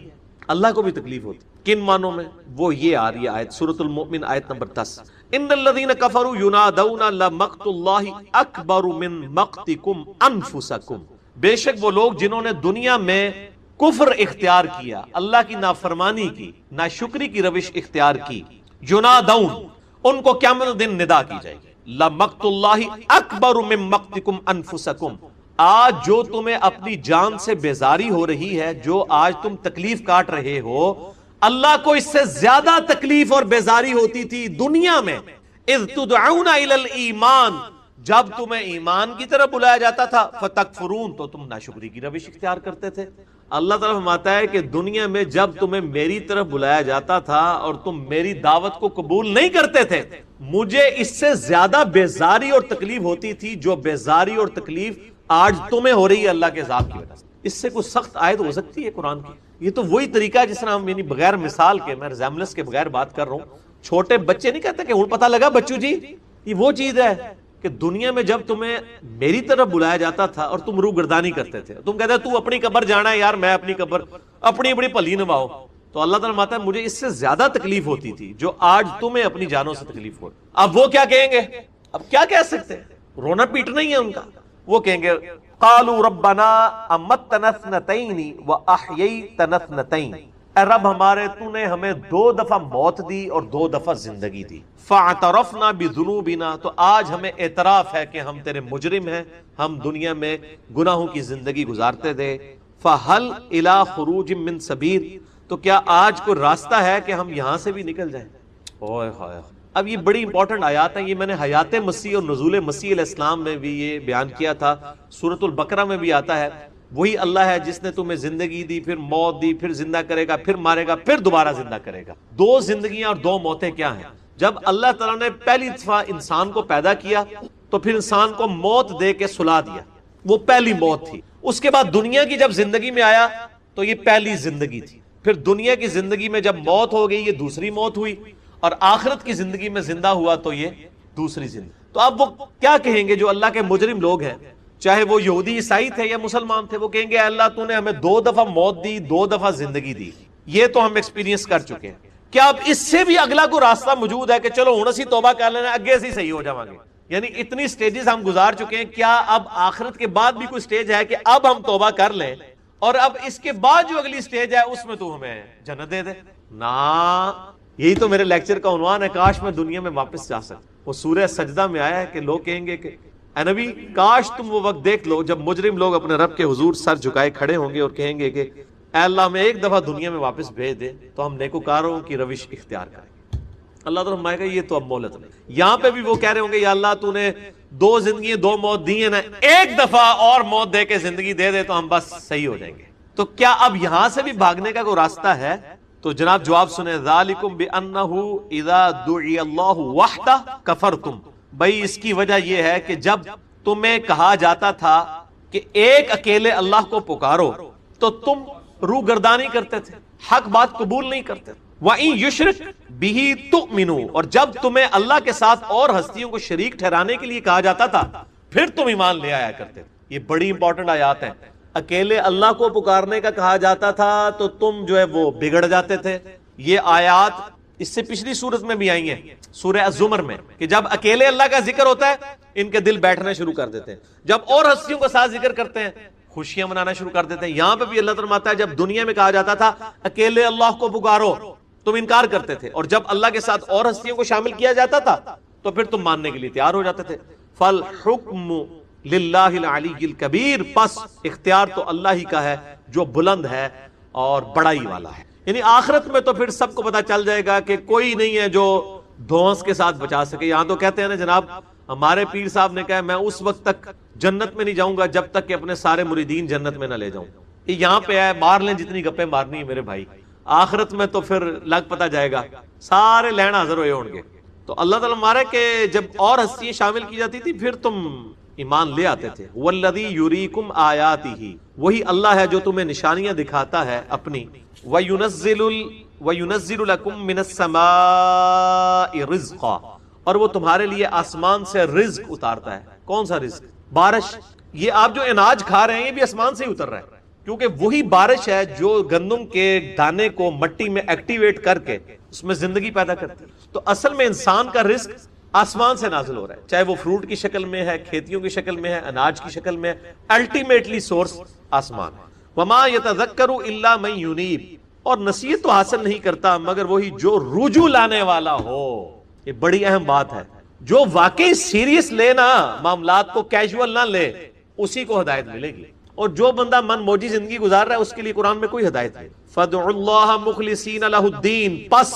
اللہ کو بھی تکلیف ہوتی ہے کن معنوں میں؟ وہ یہ آ رہی ہے آیت سورۃ المؤمن آیت نمبر 10، ان الذین کفروا ینادون لمقت اللہ اکبر من مقتکم انفسکم، بے شک وہ لوگ جنہوں نے دنیا میں کفر اختیار کیا، اللہ کی نافرمانی کی، ناشکری کی روش اختیار کی، ینادون ان کو قیامت دن ندا کی جائے گی، لمقت اللہ اکبر من مقتکم انفسکم، آج جو تمہیں اپنی جان سے بیزاری ہو رہی ہے، جو آج تم تکلیف کاٹ رہے ہو، اللہ کو اس سے زیادہ تکلیف اور بیزاری ہوتی تھی دنیا میں، اذ تدعون الی الایمان جب تمہیں ایمان کی طرف بلایا جاتا تھا، فتکفرون تو تم ناشکری کی روش اختیار کرتے تھے۔ اللہ تعالیٰ فرماتا ہے کہ دنیا میں جب تمہیں میری طرف بلایا جاتا تھا اور تم میری دعوت کو قبول نہیں کرتے تھے، مجھے اس سے زیادہ بیزاری اور تکلیف ہوتی تھی جو بیزاری اور تکلیف آج تمہیں ہو رہی ہے اللہ کے عذاب کی وجہ سے۔ اس سے کوئی سخت آیت ہو سکتی ہے قرآن کی؟ یہ تو وہی طریقہ ہے جس طرح ہم، یعنی بغیر مثال کے، میں ریزیمبلنس کے بغیر بات کر رہا ہوں۔ چھوٹے بچے نہیں کہتے کہ ہوں پتہ لگا بچو جی، یہ وہ چیز ہے کہ دنیا میں جب تمہیں میری طرف بلایا جاتا تھا اور تم روح گردانی کرتے تھے، تم کہتے تو اپنی قبر جانا ہے یار، میں اپنی قبر اپنی بڑی پلی نبھاؤ، تو اللہ تعالیٰ فرماتا ہے مجھے اس سے زیادہ تکلیف ہوتی تھی جو آج تمہیں اپنی جانوں سے تکلیف ہو۔ اب وہ کیا کہیں گے؟ اب کیا کہہ سکتے ہیں؟ رونا پیٹنا ہی ہے ان کا۔ وہ کہیں گے قالوا ربنا امتنا اثنتین واحییتنا اثنتین، اے رب ہمارے تو نے ہمیں 2 دفعہ موت دی اور 2 دفعہ زندگی دی، فاعترفنا بذنوبنا، تو آج ہمیں اعتراف ہے کہ ہم تیرے مجرم ہیں، ہم دنیا میں گناہوں کی زندگی گزارتے تھے، فہل الی خروج من سبیل، تو کیا آج کوئی راستہ ہے کہ ہم یہاں سے بھی نکل جائیں؟ اوئے ہائے۔ اب یہ بڑی امپورٹنٹ آیات ہیں، یہ میں نے حیات مسیح اور نزول مسیح علیہ السلام میں بھی یہ بیان کیا تھا، سورۃ البقرہ میں بھی آتا ہے، وہی اللہ ہے جس نے تمہیں زندگی دی، پھر موت دی، پھر زندہ کرے گا، پھر مارے گا، پھر دوبارہ زندہ کرے گا۔ 2 زندگیاں اور 2 موتیں کیا ہیں؟ جب اللہ تعالیٰ نے پہلی دفعہ انسان کو پیدا کیا تو پھر انسان کو موت دے کے سلا دیا، وہ پہلی موت تھی۔ اس کے بعد دنیا کی جب زندگی میں آیا تو یہ پہلی زندگی تھی، پھر دنیا کی زندگی میں جب موت ہو گئی یہ دوسری موت ہوئی، اور آخرت کی زندگی میں زندہ ہوا تو یہ دوسری زندگی۔ تو اب وہ کیا کہیں گے جو اللہ کے مجرم لوگ ہیں، چاہے وہ یہودی عیسائی تھے یا مسلمان تھے؟ وہ کہیں گے اے اللہ تو نے ہمیں 2 دفعہ موت دی، 2 دفعہ زندگی دی، یہ تو ہم ایکسپیرینس کر چکے ہیں، کیا اب اس سے بھی اگلا کوئی راستہ موجود ہے کہ چلو ہن اسی توبہ کر لینا، اگے سے صحیح ہو جاواں گے؟ یعنی اتنی سٹیجز ہم گزار چکے ہیں، کیا اب آخرت کے بعد بھی کوئی سٹیج ہے کہ اب ہم توبہ کر لیں اور اب اس کے بعد جو اگلی سٹیج ہے اس میں تو ہمیں جنت دے دے؟ نا، یہی تو میرے لیکچر کا عنوان ہے، کاش میں دنیا میں واپس جا سکتا۔ وہ سورہ سجدہ میں آیا ہے کہ لوگ کہیں گے کہ اے نبی کاش تم وہ وقت دیکھ لو جب مجرم لوگ اپنے رب کے حضور سر جھکائے کھڑے ہوں گے اور کہیں گے کہ اے اللہ میں ایک دفعہ دنیا میں واپس بھیج دے تو ہم نیکوکاروں کی روش اختیار کریں گے۔ اللہ تعالیٰ فرمائے گا یہ تو اب مہلت نہیں۔ یہاں پہ بھی وہ کہہ رہے ہوں گے یا اللہ تو نے 2 زندگی 2 موت دی ہیں نا، ایک دفعہ اور موت دے کے زندگی دے دے تو ہم بس صحیح ہو جائیں گے۔ تو کیا اب یہاں سے بھی بھاگنے کا کوئی راستہ ہے؟ تو جناب جواب سنیں، ذالکم بانہ اذا دعی اللہ وحدہ کفرتم، بھائی اس کی وجہ یہ ہے کہ جب تمہیں کہا جاتا تھا کہ ایک اکیلے اللہ کو پکارو تو تم روح گردانی کرتے تھے، حق بات قبول نہیں کرتے۔ وَإِن يُشْرِكْ بِهِ تُؤْمِنُوا، اور جب تمہیں اللہ کے ساتھ اور ہستیوں کو شریک ٹھہرانے کے لیے کہا جاتا تھا پھر تم ایمان لے آیا کرتے تھے۔ یہ بڑی امپورٹنٹ آیات ہیں۔ اکیلے اللہ کو پکارنے کا کہا جاتا تھا تو تم جو ہے وہ بگڑ جاتے تھے۔ یہ آیات اس سے پچھلی سورت میں بھی آئی ہیں، سورہ الزمر میں، کہ جب اکیلے اللہ کا ذکر ہوتا ہے ان کے دل بیٹھنا شروع کر دیتے ہیں، جب اور ہستیوں کے ساتھ ذکر کرتے ہیں خوشیاں منانا شروع کر دیتے ہیں۔ یہاں پہ بھی اللہ تعالیٰ فرماتا ہے جب دنیا میں کہا جاتا تھا اکیلے اللہ کو پکارو تم انکار کرتے تھے، اور جب اللہ کے ساتھ اور ہستیوں کو شامل کیا جاتا تھا تو پھر تم ماننے کے لیے تیار ہو جاتے تھے۔ فالحکم للہ العلی الکبیر، پس اختیار تو اللہ ہی کا ہے جو بلند ہے اور بڑائی والا ہے۔ یعنی آخرت میں تو پھر سب کو پتا چل جائے گا کہ کوئی نہیں ہے جو دھونس کے ساتھ بچا سکے۔ یہاں تو کہتے ہیں نا جناب، ہمارے پیر صاحب نے کہا میں اس وقت تک جنت میں نہیں جاؤں گا جب تک کہ اپنے سارے مریدین جنت میں نہ لے جاؤں۔ یہ یہاں پہ ہے، مار لیں جتنی گپیں مارنی ہے میرے بھائی، آخرت میں تو پھر لگ پتا جائے گا، سارے لین حاضر ہوئے ہوں گے۔ تو اللہ تعالیٰ مارے کہ جب اور ہستیاں شامل کی جاتی تھی پھر تم ایمان لے آتے تھے۔ والذی یریکم آیاتہ، وہی اللہ ہے جو تمہیں نشانیاں دکھاتا ہے اپنی۔ وَيُنَزِّلُ لَكُم مِّنَ السَّمَاءِ رِزْقًا، اور وہ تمہارے لیے آسمان سے رزق اتارتا ہے۔ کون سا رزق؟ بارش۔ یہ آپ جو اناج کھا رہے ہیں یہ بھی آسمان سے ہی اتر رہا ہے، کیونکہ وہی بارش ہے جو گندم کے دانے کو مٹی میں ایکٹیویٹ کر کے اس میں زندگی پیدا کرتی ہے۔ تو اصل میں انسان کا رزق آسمان سے نازل ہو رہا ہے، چاہے وہ فروٹ کی شکل میں ہے، کھیتیوں کی شکل میں ہے، اناج کی شکل میں ہے، الٹیمیٹلی سورس آسمان ہے۔ وَمَا يَتَذَكَّرُ إِلَّا مَن يُنِيبُ، اور نصیحت تو حاصل نہیں کرتا مگر وہی جو رجوع لانے والا ہو۔ یہ بڑی اہم بات ہے، جو واقعی سیریس لے نا، معاملات کو کیجول نہ لے، اسی کو ہدایت ملے گی۔ اور جو بندہ من موجی زندگی گزار رہا ہے اس کے لیے قرآن میں کوئی ہدایت نہیں۔ فَادْعُوا اللَّهَ مُخْلِصِينَ لَهُ الدِّينَ، پس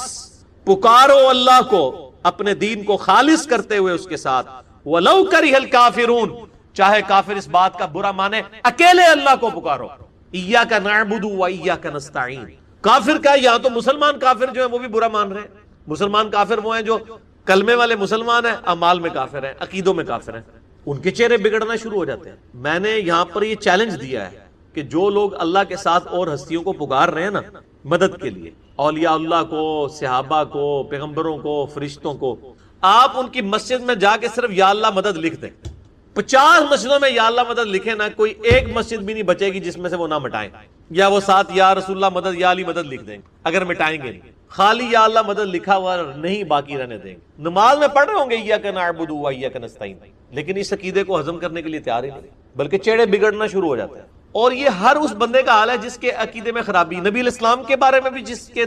پکارو اللہ کو اپنے دین کو خالص کرتے ہوئے اس کے ساتھ۔ وَلَوْ كَرِهَ الْكَافِرُونَ، چاہے کافر اس بات کا برا مانے، اکیلے اللہ کو پکارو۔ ایاک نعبد و ایاک نستعین. کافر کا یہاں تو مسلمان کافر جو ہیں وہ بھی برا مان رہے ہیں. مسلمان کافر وہ ہیں جو کلمے والے مسلمان ہیں، اعمال میں کافر ہیں، عقیدوں میں کافر ہیں. ان کے چہرے بگڑنا شروع ہو جاتے ہیں. میں نے یہاں پر یہ چیلنج دیا ہے کہ جو لوگ اللہ کے ساتھ اور ہستیوں کو پکار رہے ہیں نا مدد کے لیے، اولیاء اللہ کو، صحابہ کو، پیغمبروں کو، فرشتوں کو، آپ ان کی مسجد میں جا کے صرف یا اللہ مدد لکھ دیں. 50 مسجدوں میں یا اللہ مدد لکھیں نا، کوئی ایک مسجد بھی نہیں بچے گی جس میں سے وہ نہ مٹائیں. یا وہ ساتھ یا رسول اللہ مدد، یا علی مدد لکھ دیں اگر مٹائیں گے نہیں. خالی یا اللہ مدد لکھا ہوا نہیں باقی رہنے دیں گے. نماز میں پڑھ رہے ہوں گے ایاک نعبد و ایاک نستعین، لیکن اس عقیدے کو ہضم کرنے کے لیے تیار ہی نہیں، بلکہ چہرے بگڑنا شروع ہو جاتے ہیں. اور یہ ہر اس بندے کا حال ہے جس کے عقیدے میں خرابی. نبی الاسلام کے بارے میں بھی جس کے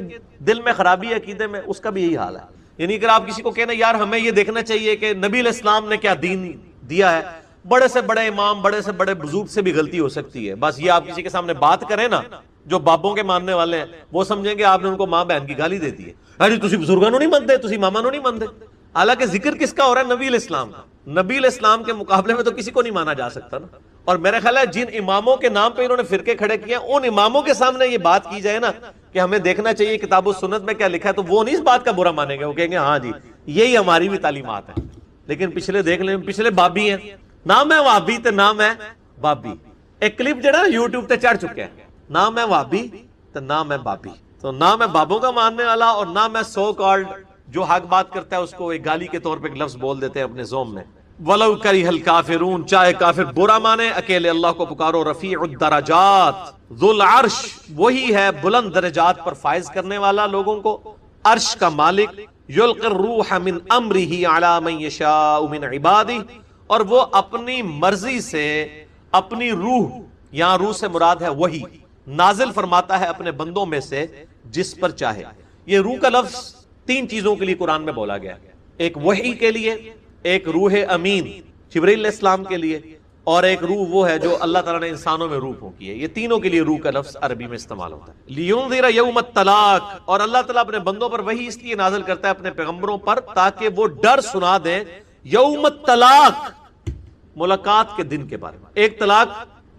دل میں خرابی ہے عقیدے میں، اس کا بھی یہی حال ہے. یعنی اگر آپ کسی کو کہنا یار ہمیں یہ دیکھنا چاہیے کہ نبی الاسلام نے کیا دین دیا ہے، بڑے سے بڑے امام، بڑے سے بڑے بزرگ سے بھی غلطی ہو سکتی ہے. بس یہ آپ کسی کے سامنے بات کریں نا، جو بابوں کے ماننے والے ہیں وہ سمجھیں گے آپ نے ان کو ماں بہن کی گالی دے دی ہے. ارے تسی بزرگوں نہیں مانتے، تسی ماما نہیں مانتے. حالانکہ ذکر کس کا ہو رہا ہے؟ نبی الاسلام کا. نبی الاسلام کے مقابلے میں تو کسی کو نہیں مانا جا سکتا نا. اور میرا خیال ہے جن اماموں کے نام پہ انہوں نے فرقے کھڑے کیے ہیں، ان اماموں کے سامنے یہ بات کی جائے نا کہ ہمیں دیکھنا چاہیے کتاب و سنت میں کیا لکھا ہے، تو وہ نہیں اس بات کا برا مانیں گے. وہ کہیں گے ہاں جی یہی ہماری بھی تعلیمات ہیں. لیکن پچھلے دیکھ لیں، پچھلے بابی ہیں، نام ہے وابی تے نام ہے بابی. ایک کلپ جڑا یوٹیوب تے چڑھ چکے ہیں، نام ہے وابی تے نام ہے بابی. تو نام ہے بابوں کا ماننے والا اور نام ہے سو کالڈ جو حق بات کرتا ہے اس کو ایک گالی کے طور پہ ایک لفظ بول دیتے ہیں اپنے زوم میں. وَلَوْ كَرِهَ الْكَافِرُونَ، چاہے کافر برا مانے، اکیلے اللہ کو پکارو. رفیع الدرجات ذو العرش، وہی ہے بلند درجات پر فائز کرنے والا لوگوں کو، عرش کا مالک. یلقی الروح من امرہ علی من یشاء من عبادہ، اور وہ اپنی مرضی سے اپنی روح، یہاں روح سے مراد ہے وہی، نازل فرماتا ہے اپنے بندوں میں سے جس پر چاہے. یہ روح کا لفظ 3 چیزوں کے لیے قرآن میں بولا گیا ہے. ایک وحی کے لیے، ایک روح امین جبرائیل علیہ السلام کے لیے، اور ایک روح وہ ہے جو اللہ تعالیٰ نے انسانوں میں روح پھونکی ہے. یہ تینوں کے لیے روح کا لفظ عربی میں استعمال ہوتا ہے. لِيُنذِرَ يَوْمَ الطَّلَاقِ، اور اللہ تعالیٰ اپنے بندوں پر وحی اس لیے نازل کرتا ہے اپنے پیغمبروں پر تاکہ وہ ڈر سنا دیں یوم الطلاق، ملاقات کے دن کے بارے میں. ایک طلاق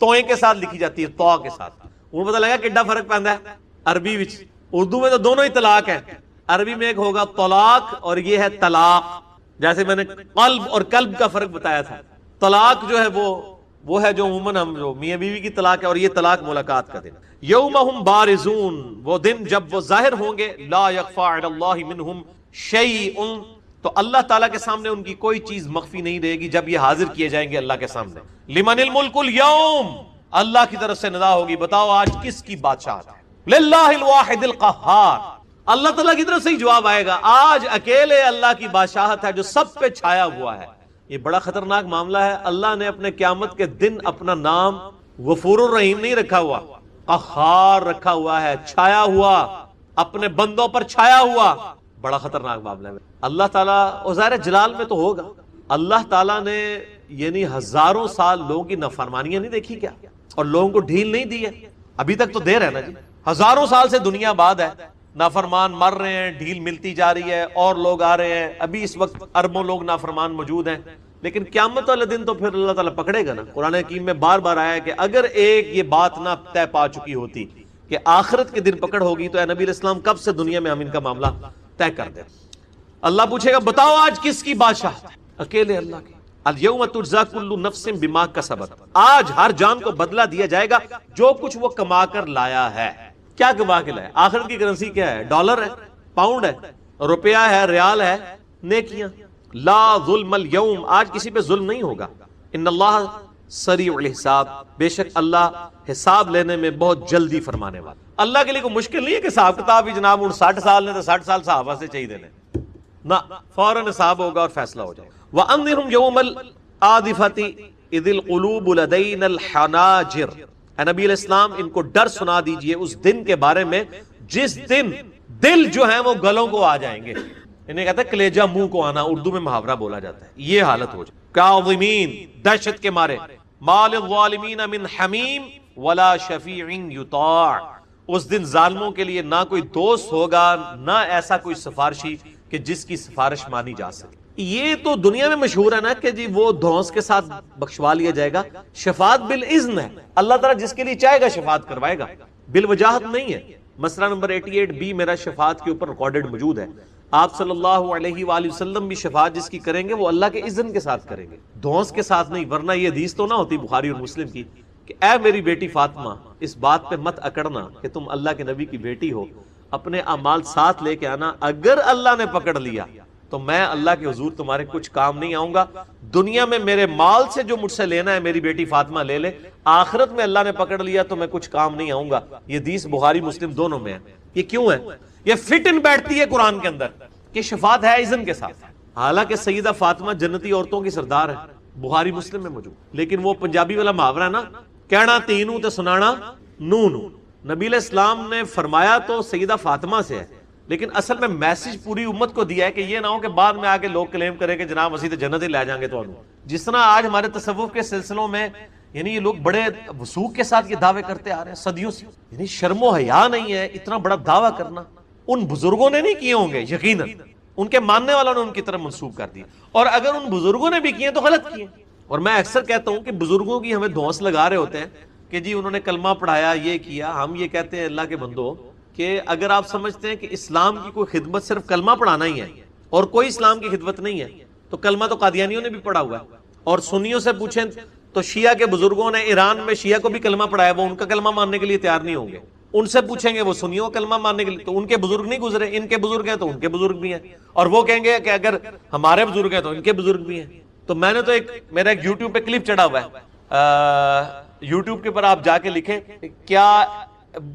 توئیں کے ساتھ لکھی جاتی ہے، تو کے ساتھ. انہوں پتہ لگا کڈا فرق پہنتا ہے عربی وچ. اردو میں تو دونوں ہی طلاق ہیں، عربی میں ایک ہوگا طلاق اور یہ ہے طلاق. جیسے میں نے قلب اور قلب کا فرق بتایا تھا. طلاق جو ہے وہ ہے جو عموماً ہم جو میاں بیوی کی طلاق ہے، اور یہ طلاق ملاقات کا دن. یوم ہم بارزون، وہ دن جب وہ ظاہر ہوں گے. لا یخفی علی اللہ منہم شیء، تو اللہ تعالیٰ کے سامنے ان کی کوئی چیز مخفی نہیں رہے گی جب یہ حاضر کیے جائیں گے اللہ کے سامنے. لمن الملک اليوم، اللہ کی طرف سے ندا ہوگی، بتاؤ آج کس کی بادشاہت ہے. للہ الواحد القہار، اللہ تعالیٰ کی طرف سے ہی جواب آئے گا، آج اکیلے اللہ کی بادشاہت ہے جو سب پہ چھایا ہوا ہے. یہ بڑا خطرناک معاملہ ہے. اللہ نے اپنے قیامت کے دن اپنا نام غفور الرحیم نہیں رکھا ہوا، قہار رکھا ہوا ہے، چھایا ہوا، اپنے بندوں پر چھایا ہوا. بڑا خطرناک معاملہ ہے. اللہ تعالیٰ ظاہر جلال میں تو ہوگا. اللہ تعالیٰ نے یعنی ہزاروں سال لوگوں کی نافرمانیاں نہیں دیکھی کیا، اور لوگوں کو ڈھیل نہیں دی ہے. ابھی تک تو دیر ہے نا جی، ہزاروں سال سے دنیا آباد ہے، نافرمان مر رہے ہیں، ڈھیل ملتی جا رہی ہے، اور لوگ آ رہے ہیں. ابھی اس وقت اربوں لوگ نافرمان موجود ہیں، لیکن قیامت والے دن تو پھر اللہ تعالیٰ پکڑے گا نا. قرآن حکیم میں بار بار آیا ہے کہ اگر ایک یہ بات نہ طے پا چکی ہوتی کہ آخرت کے دن پکڑ ہوگی، تو اے نبی علیہ السلام کب سے دنیا میں ہم ان کا معاملہ طے کر دیں. اللہ پوچھے گا بتاؤ آج کس کی بادشاہت ہے؟ اکیلے اللہ کی. الیوم تجزی کل نفس بما کسبت، آج ہر جان کو بدلہ دیا جائے گا جو کچھ وہ کما کر لایا ہے. کیا کما کے لایا؟ آخرت کی کرنسی کیا ہے؟ ڈالر ہے، پاؤنڈ ہے، روپیہ ہے، ریال ہے، نیکیاں. لا ظلم اليوم، آج کسی پہ ظلم نہیں ہوگا. ان اللہ سریع الحساب، بے شک اللہ حساب لینے میں بہت جلدی فرمانے والا. اللہ کے لیے کوئی مشکل نہیں ہے کہ حساب کتاب بھی جناب 60 سال نے تو 60 سال صحابہ سے چاہیے دینے، نہ فوراً حساب ہوگا اور فیصلہ ہو جائے گا. وَأَنذِرْهُمْ يَوْمَ الْآذِفَةِ إِذِ الْقُلُوبُ لَدَيْنَا الْحَنَاجِرِ، اے نبی علیہ السلام ان کو ڈر سنا دیجئے اس دن کے بارے میں جس دن دل جو ہیں وہ گلوں کو آ جائیں گے. انہیں کہتے ہیں کلیجہ منہ کو آنا، اردو میں محاورہ بولا جاتا ہے. یہ حالت ہو جائے. کاظمین، دہشت کے مارے. ما للظالمین من حمیم ولا شفیع یطاع، اس دن ظالموں کے لیے نہ کوئی دوست ہوگا، نہ ایسا کوئی سفارشی کہ جس کی سفارش مانی جا سکے. یہ تو دنیا میں مشہور ہے نا کہ جی وہ دھونس کے ساتھ بخشوا لیا جائے گا. شفاعت بالاذن ہے, اللہ تعالیٰ جس کے لیے چاہے گا شفاعت کروائے گا, بالوجاہت نہیں ہے. مسئلہ نمبر 88B میرا شفاعت کے اوپر ریکارڈڈ موجود ہے. آپ صلی اللہ علیہ وآلہ وسلم بھی شفاعت جس کی کریں گے وہ اللہ کے اذن کے ساتھ کریں گے, دھونس کے ساتھ نہیں. ورنہ یہ حدیث تو نہ ہوتی بخاری اور مسلم کی کہ اے میری بیٹی فاطمہ اس بات پہ مت اکڑنا کہ تم اللہ کے نبی کی بیٹی ہو, اپنے اعمال ساتھ لے کے آنا, اگر اللہ نے پکڑ لیا تو میں اللہ کے حضور تمہارے کچھ کام نہیں آؤں گا. دنیا میں میرے مال سے جو مجھ سے لینا ہے میری بیٹی فاطمہ لے لے, آخرت میں اللہ نے پکڑ لیا تو میں کچھ کام نہیں آؤں گا. یہ حدیث بخاری مسلم دونوں میں ہے. یہ کیوں ہے؟ یہ فٹ ان بیٹھتی ہے قرآن کے اندر کہ شفاعت ہے اذن کے ساتھ. حالانکہ سیدہ فاطمہ جنتی عورتوں کی سردار ہے, بخاری مسلم میں موجود. لیکن وہ پنجابی والا محاورہ ہے نا, کہنا تینوں تے سنانا نون. نبی علیہ السلام نے فرمایا تو سیدہ فاطمہ سے ہے, لیکن اصل میں میسج پوری امت کو دیا ہے کہ یہ نہ ہو کہ بعد میں آگے لوگ کلیم کریں کہ جناب اسی تے جنت ہی لے جائیں گے. تو جس طرح آج ہمارے تصوف کے سلسلوں میں یعنی یہ لوگ بڑے وثوق کے ساتھ یہ دعوے کرتے آ رہے ہیں صدیوں سے, یعنی شرم و حیا نہیں ہے اتنا بڑا دعویٰ کرنا. ان بزرگوں نے نہیں کیے ہوں گے, یقیناً ان کے ماننے والوں نے ان کی طرف منسوب کر دیا, اور اگر ان بزرگوں نے بھی کیے تو غلط کیے. اور میں اکثر کہتا ہوں کہ بزرگوں کی ہمیں دھونس لگا رہے ہوتے ہیں کہ جی انہوں نے کلمہ پڑھایا, یہ کیا. ہم یہ کہتے ہیں اللہ کے بندو کہ اگر آپ سمجھتے ہیں کہ اسلام کی کوئی خدمت صرف کلمہ پڑھانا ہی ہے اور کوئی اسلام کی خدمت نہیں ہے, تو کلمہ تو قادیانیوں نے بھی پڑھا ہوا ہے. اور سنیوں سے پوچھیں تو شیعہ کے بزرگوں نے ایران میں شیعہ کو بھی کلمہ پڑھایا, وہ ان کا کلمہ ماننے کے لیے تیار نہیں ہوں گے. ان سے پوچھیں گے وہ سنیوں کا کلمہ ماننے کے لیے, تو ان کے بزرگ نہیں گزرے, ان کے بزرگ ہیں تو ان کے بزرگ بھی ہیں, اور وہ کہیں گے کہ اگر ہمارے بزرگ ہیں تو ان کے بزرگ بھی ہیں. تو میں نے تو میرا ایک یوٹیوب پہ کلپ چڑھا ہوا ہے, یوٹیوب کے اوپر آپ جا کے لکھیں کیا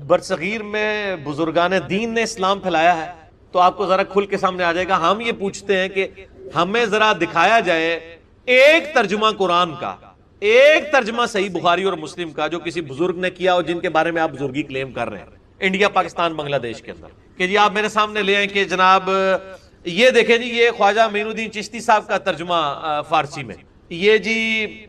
برصغیر میں بزرگان دین نے اسلام پھیلایا ہے, تو آپ کو ذرا کھل کے سامنے آ جائے گا. ہم یہ پوچھتے ہیں کہ ہمیں ذرا دکھایا جائے ایک ترجمہ قرآن کا, ایک ترجمہ صحیح بخاری اور مسلم کا جو کسی بزرگ نے کیا اور جن کے بارے میں آپ بزرگی کلیم کر رہے ہیں انڈیا, پاکستان, بنگلہ دیش کے اندر, کہ جی آپ میرے سامنے لے آئیں کہ جناب یہ دیکھیں جی یہ خواجہ معین الدین چشتی صاحب کا ترجمہ فارسی میں, یہ جی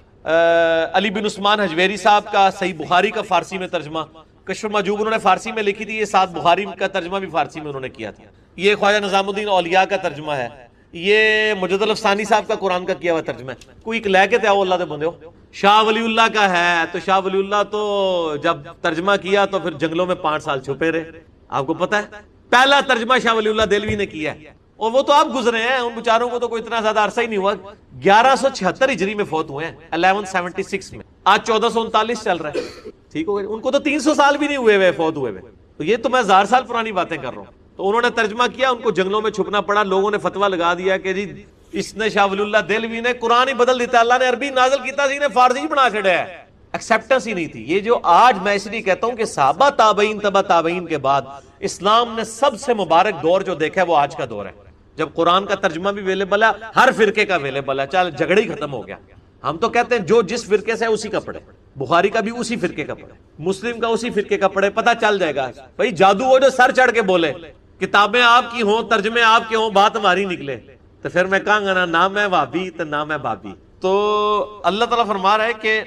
علی بن عثمان حجویری صاحب کا صحیح بخاری کا فارسی میں ترجمہ, کشف المحجوب انہوں نے فارسی میں لکھی تھی, یہ ساتھ بخاری کا ترجمہ بھی فارسی میں انہوں نے کیا تھا. یہ خواجہ نظام الدین اولیاء کا ترجمہ ہے, یہ مجد الافسانی صاحب کا قرآن کا کیا ہوا ترجمہ ہے. کوئی لے کے آؤ اللہ دے بندے ہو. شاہ ولی اللہ کا ہے, تو شاہ ولی اللہ تو جب ترجمہ کیا تو پھر جنگلوں میں 5 سال چھپے رہے. آپ کو پتا ہے پہلا ترجمہ شاہ ولی اللہ دہلوی نے کیا ہے, اور وہ تو آپ گزرے ہیں, ان بیچاروں کو تو کوئی اتنا زیادہ عرصہ ہی نہیں ہوا. 1176 ہجری میں فوت ہوئے ہیں, 1176 میں, آج 1439 چل رہا ہے. ٹھیک ہو گیا, ان کو تو 300 سال بھی نہیں ہوئے فوت ہوئے. تو یہ تو میں 1000 سال پرانی باتیں کر رہا ہوں. تو انہوں نے ترجمہ کیا, ان کو جنگلوں میں چھپنا پڑا, لوگوں نے فتویٰ لگا دیا کہ جی اس نے شاہ ولی اللہ دہلوی نے قرآن ہی بدل دیتا, اللہ نے عربی نازل کیتا سی, نے فارسی بنا چھڑا ہے. ایکسیپٹنس ہی نہیں تھی. یہ جو آج میں اس لیے کہتا ہوں کہ صحابہ تابعین تبع تابعین کے بعد اسلام نے سب سے مبارک دور جو دیکھا ہے وہ آج کا دور ہے, جب قرآن کا ترجمہ بھی اویلیبل ہے, ہر فرقے کا اویلیبل ہے. چل جھگڑے ہی ختم ہو گیا. ہم تو کہتے ہیں جو جس فرقے سے ہے اسی کا پڑھے, بخاری کا بھی اسی فرقے کا پڑھے, مسلم کا اسی فرقے کا پڑھے, پتہ چل جائے گا. بھائی جادو وہ جو سر چڑھ کے بولے کتابیں آپ کی ہوں, ترجمے آپ کے ہوں, بات ہماری نکلے, تو پھر میں کہاں گا نہ میں وہابی تو نہ میں بابی. تو اللہ تعالیٰ فرما رہا ہے کہ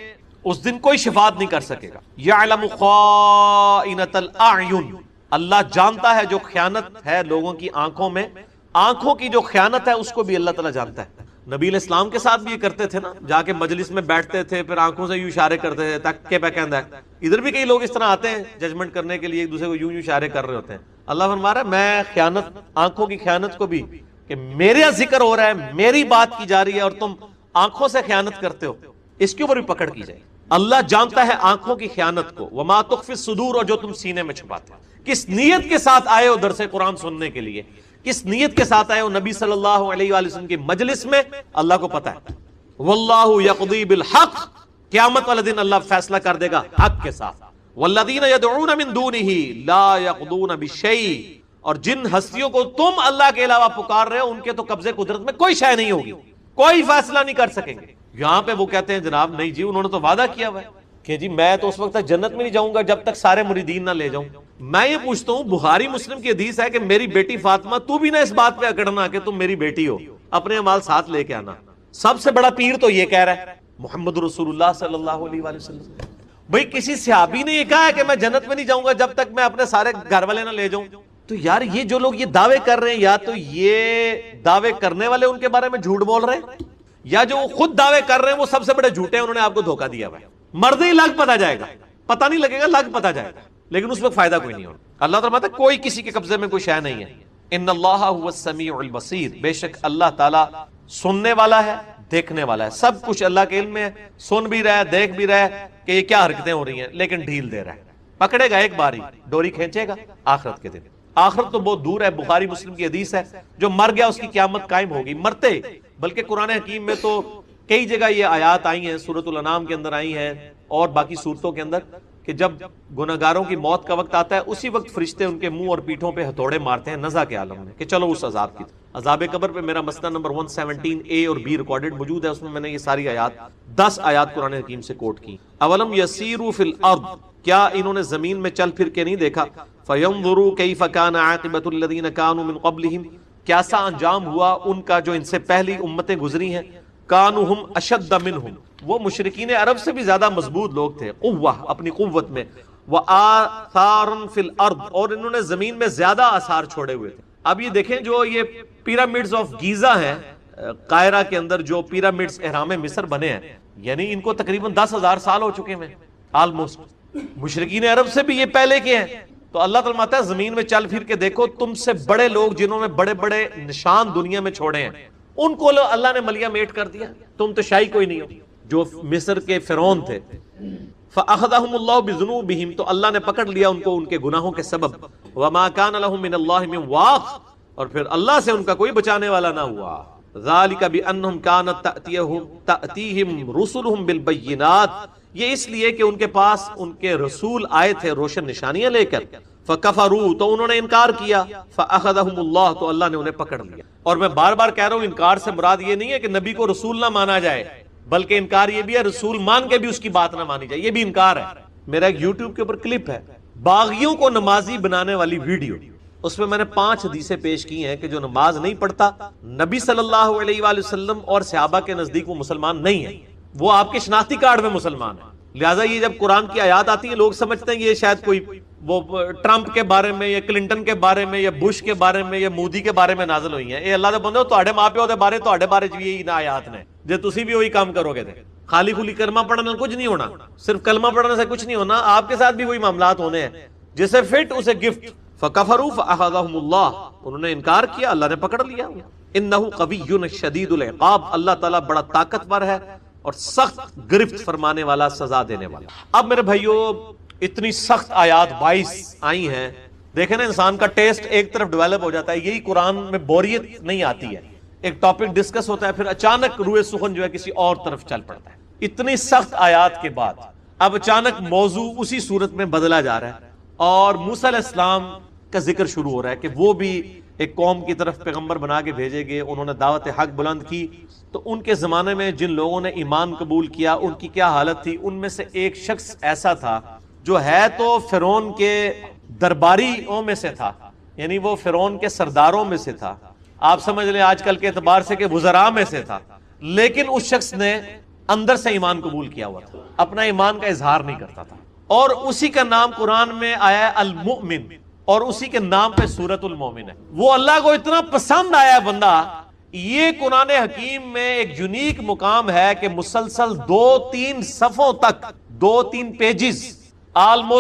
اس دن کوئی شفاعت نہیں کر سکے گا. یعلم خائنۃ الاعین, اللہ جانتا ہے جو خیانت ہے لوگوں کی آنکھوں میں, آنکھوں کی جو خیانت ہے اس کو بھی اللہ تعالیٰ جانتا ہے. نبی علیہ السلام کے ساتھ بھی یہ کرتے تھے نا, جا کے مجلس میں بیٹھتے تھے, پھر آنکھوں سے یوں اشارے کرتے تھے تک کے پیکند ہے. ادھر بھی کئی لوگ اس طرح آتے ہیں ججمنٹ کرنے کے لیے, ایک دوسرے کو یوں اشارے کر رہے ہوتے ہیں. اللہ فرما رہا ہے میں خیانت, آنکھوں کی خیانت کو بھی, کہ میرا ذکر ہو رہا ہے, میری بات کی جا رہی ہے اور تم آنکھوں سے خیانت کرتے ہو, اس کے اوپر بھی پکڑ کی جائے. اللہ جانتا ہے آنکھوں کی خیانت کو, وما تخفی الصدور, اور جو تم سینے میں چھپاتے. کس نیت کے ساتھ آئے ہو درس قرآن سننے کے لیے, کس نیت کے ساتھ آئے ہو نبی صلی اللہ علیہ وآلہ وسلم کی مجلس میں, اللہ کو پتا ہے. واللہ یقضی بالحق, قیامت والے دن اللہ فیصلہ کر دے گا حق کے ساتھ. والذین یدعون من دونہ لا یقضون بشیء, اور جن ہستیوں کو تم اللہ کے علاوہ پکار رہے ہو ان کے تو قبضے قدرت میں کوئی شے نہیں ہوگی, کوئی فیصلہ نہیں کر سکیں گے. یہاں پہ وہ کہتے ہیں جناب نہیں جی, انہوں نے تو وعدہ کیا ہوا ہے کہ جی میں تو اس وقت تک جنت میں نہیں جاؤں گا جب تک سارے مریدین نہ لے جاؤں. میں یہ پوچھتا ہوں, بخاری مسلم کی حدیث ہے کہ میری بیٹی فاطمہ, تو بھی نہ اس بات پہ اکڑنا کہ تم میری بیٹی ہو, اپنے اعمال ساتھ لے کے آنا. سب سے بڑا پیر تو یہ کہہ رہا ہے محمد رسول اللہ صلی اللہ علیہ وآلہ وسلم. بھئی کسی صحابی نے یہ کہا ہے کہ میں جنت میں نہیں جاؤں گا جب تک میں اپنے سارے گھر والے نہ لے جاؤں, تو یار یہ جو لوگ یہ دعوے کر رہے ہیں، یا تو یہ دعوے کرنے والے ان کے بارے میں جھوٹ بول رہے ہیں، یا جو خود دعوے کر رہے ہیں وہ سب سے بڑے جھوٹے ہیں، انہوں نے آپ کو دھوکہ دیا ہوا ہے. مرد ہی لگ پتا جائے گا، پتہ نہیں لگے گا، لگ پتا جائے گا، لیکن اس میں فائدہ کوئی نہیں ہوگا. اللہ تعالیٰ فرماتا ہے کوئی کسی کے قبضے میں کوئی شے نہیں ہے. ان اللہ هو السمیع البصیر، بے شک اللہ تعالیٰ سننے والا ہے، دیکھنے والا ہے. سب کچھ اللہ کے علم میں ہے، سن بھی رہا ہے، دیکھ بھی رہا ہے کہ یہ کیا حرکتیں ہو رہی ہیں، لیکن ڈھیل دے رہا ہے. پکڑے گا ایک باری، ڈوری کھینچے گا آخرت کے دن. آخرت تو بہت دور ہے، بخاری مسلم کی حدیث ہے، جو مر گیا اس کی قیامت قائم ہوگی. مرتے بلکہ قرآن حکیم میں تو کئی جگہ یہ آیات آئی ہیں، سورۃ الانعام کے اندر آئی ہیں اور باقی سورتوں کے اندر، کہ جب گناہگاروں کی موت کا وقت آتا ہے اسی وقت فرشتے ان کے منہ اور پیٹھوں پہ ہتھوڑے مارتے ہیں نزا کے عالم میں، کہ چلو اس عذاب کی. عذاب قبر پہ میرا مسئلہ نمبر 117A اور B ریکارڈڈ موجود ہے، اس میں نے یہ ساری آیات 10 آیات قرآن حکیم سے کوٹ کی. اولم یسیروا فی الارض، کیا انہوں نے زمین میں چل پھر کے نہیں دیکھا؟ فینظروا کیف کان عاقبۃ الذین کانوا من قبلہم، کیسا انجام ہوا ان کا جو ان سے پہلی امتیں گزری ہیں. کانوا ہم اشد منہم، وہ مشرکین عرب سے بھی زیادہ مضبوط لوگ تھے، قوہ اپنی قوت میں، وآثارا فی الارض، اور انہوں نے زمین میں زیادہ آثار چھوڑے ہوئے تھے. اب یہ دیکھیں جو یہ پیرامڈز آف گیزا ہیں قاہرہ کے اندر، جو پیرامڈز اہرام مصر بنے ہیں، یعنی ان کو تقریباً 10,000 سال ہو چکے ہیں آلموسٹ. مشرکین عرب سے بھی یہ پہلے کے ہیں. تو اللہ تعالیٰ فرماتا ہے زمین میں چل پھر کے دیکھو، تم سے بڑے لوگ جنہوں نے بڑے بڑے نشان دنیا میں چھوڑے ہیں ان کو اللہ نے ملیا میٹ کر دیا، تم تو شاہی کوئی نہیں ہو. جو مصر کے فرعون تھے، فَأَخَذَهُمُ اللَّهُ بِذُنُوبِهِمْ، تو اللہ نے پکڑ لیا ان کو ان کے گناہوں کے سبب. وَمَا كَانَ لَهُم مِّنَ اللَّهِ مِن وَاقٍ، اور پھر اللہ سے ان کا کوئی بچانے والا نہ ہوا. ذَلِكَ بِأَنَّهُمْ كَانَتْ تَأْتِيهِمْ رُسُلُهُم بِالْبَيِّنَاتِ، یہ اس لیے کہ ان کے پاس ان کے رسول آئے تھے روشن نشانیاں لے کر. فَكَفَرُوا، تو انہوں نے انکار کیا. فَأَخَذَهُمُ اللَّهُ، تو اللہ نے انہیں پکڑ لیا. اور میں بار بار کہہ رہا ہوں انکار سے مراد یہ نہیں ہے کہ نبی کو رسول نہ مانا جائے، بلکہ انکار یہ بھی ہے رسول مان کے بھی اس کی بات نہ مانی جائے، یہ بھی انکار ہے. میرا ایک یوٹیوب کے اوپر کلپ ہے باغیوں کو نمازی بنانے والی ویڈیو، اس میں نے 5 حدیثیں پیش کی ہیں کہ جو نماز نہیں پڑھتا نبی صلی اللہ علیہ وآلہ وسلم اور صحابہ کے نزدیک وہ مسلمان نہیں ہے، وہ آپ کے شناختی کارڈ میں مسلمان ہے. لہٰذا یہ جب قرآن کی آیات آتی ہیں لوگ سمجھتے ہیں یہ شاید کوئی وہ ٹرمپ کے بارے میں یا کلنٹن کے بارے میں یا بش کے بارے میں یا مودی کے بارے میں نازل ہوئی ہیں. اے اللہ دے بندو، تہاڈے ماں پیو دے بارے تہاڈے بارے چ بھی نہ آیات نے، جے تسی بھی وہی کام کرو گے تے خالی خلی کلمہ پڑھنے کچھ نہیں ہونا، صرف کلمہ پڑھنے سے کچھ نہیں ہونا، آپ کے ساتھ بھی وہی معاملات ہونے ہیں. جسے فٹ اسے گفٹ. فَكَفَرُوا فَأَخَذَهُمُ اللَّهُ، انہوں نے انکار کیا، اللہ نے پکڑ لیا. إِنَّهُ قَوِيٌّ شَدِيدُ الْعِقَابِ، اللہ تعالیٰ بڑا طاقتور ہے اور سخت گرفت فرمانے والا، سزا دینے والا. اب میرے بھائیو اتنی سخت آیات 22 آئی ہیں، دیکھیں نا انسان کا ٹیسٹ ایک طرف ڈیولپ ہو جاتا ہے. یہی قرآن میں بوریت نہیں آتی ہے، ایک ٹاپک ڈسکس ہوتا ہے پھر اچانک روئے سخن جو ہے کسی اور طرف چل پڑتا ہے. اتنی سخت آیات کے بعد اب اچانک موضوع اسی صورت میں بدلا جا رہا ہے اور موسیٰ علیہ السلام کا ذکر شروع ہو رہا ہے کہ وہ بھی ایک قوم کی طرف پیغمبر بنا کے بھیجے گئے، انہوں نے دعوت حق بلند کی. تو ان کے زمانے میں جن لوگوں نے ایمان قبول کیا ان کی کیا حالت تھی؟ ان میں سے ایک شخص ایسا تھا جو ہے تو فرعون کے درباریوں میں سے تھا، یعنی وہ فرعون کے سرداروں میں سے تھا، آپ سمجھ لیں آج کل کے اعتبار سے کہ وزراء میں سے تھا، لیکن اس شخص نے اندر سے ایمان قبول کیا ہوا تھا، اپنا ایمان کا اظہار نہیں کرتا تھا، اور اسی کا نام قرآن میں آیا ہے المؤمن، اور اسی کے نام پہ سورۃ المومن ہے. وہ اللہ کو اتنا پسند آیا بندہ، یہ قرآن حکیم میں ایک یونیک مقام ہے کہ مسلسل 2-3 صفوں تک 2-3 پیجز آلموسٹ